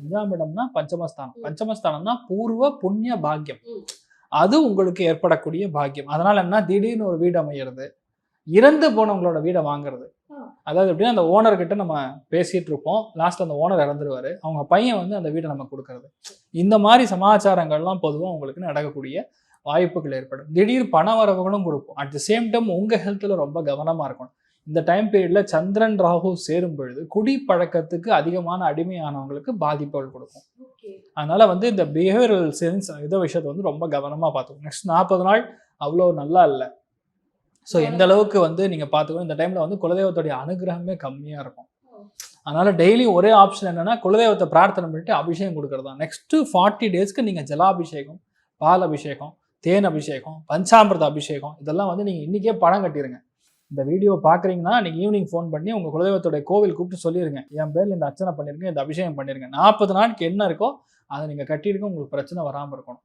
5ஆம் இடம்னா பஞ்சமஸ்தானம். பஞ்சமஸ்தானம்னா பூர்வ புண்ணிய பாக்கியம். அது உங்களுக்கு ஏற்படக்கூடிய பாக்கியம். அதனால என்ன, திடீர்னு ஒரு வீடு அமையிறது, இறந்து போனவங்களோட வீடை வாங்குறது. அதாவது எப்படின்னா, அந்த ஓனர் கிட்ட நம்ம பேசிட்டு இருப்போம், லாஸ்ட்ல அந்த ஓனர் இறந்துருவாரு, அவங்க பையன் வந்து அந்த வீடை நம்ம கொடுக்கறது. இந்த மாதிரி சமாச்சாரங்கள்லாம் பொதுவாக உங்களுக்கு நடக்கக்கூடிய வாய்ப்புகள் ஏற்படும். திடீர் பண வரவுகளும் கொடுக்கும். அட் தி சேம் டைம் உங்க ஹெல்த்ல ரொம்ப கவனமா இருக்கணும். இந்த டைம் பீரியட்ல சந்திரன் ராகு சேரும் பொழுது குடி பழக்கத்துக்கு அதிகமான அடிமையானவங்களுக்கு பாதிப்புகள் கொடுக்கும். அதனால வந்து இந்த பிஹேவியரல் சென்ஸ் இதை விஷயத்தை வந்து ரொம்ப கவனமா பார்த்துக்கணும். நெக்ஸ்ட் 40 நாள் அவ்வளோ நல்லா இல்லை. ஸோ எந்த அளவுக்கு வந்து நீங்க பார்த்துக்கணும். இந்த டைம்ல வந்து குலதெய்வத்துடைய அனுகிரகமே கம்மியா இருக்கும். அதனால டெய்லி ஒரே ஆப்ஷன் என்னன்னா, குலதெய்வத்தை பிரார்த்தனை பண்ணிட்டு அபிஷேகம் கொடுக்கறது தான். நெக்ஸ்ட் 40 டேஸ்க்கு நீங்க ஜலாபிஷேகம், பால் அபிஷேகம், தேன் அபிஷேகம், பஞ்சாமிர்த அபிஷேகம் இதெல்லாம் வந்து நீங்க இன்னைக்கே பணம் கட்டிருங்க. இந்த வீடியோ பார்க்குறீங்கன்னா நீங்க ஈவினிங் ஃபோன் பண்ணி உங்க குலதெய்வத்துடைய கோவில் கூப்பிட்டு சொல்லிருங்க, என் பேர்ல இந்த அர்ச்சனை பண்ணிருங்க, இந்த அபிஷேகம் பண்ணிருங்க. 40 நாளுக்கு என்ன இருக்கோ அதை நீங்க கட்டிடுங்க, உங்களுக்கு பிரச்சனை வராமல் இருக்கணும்.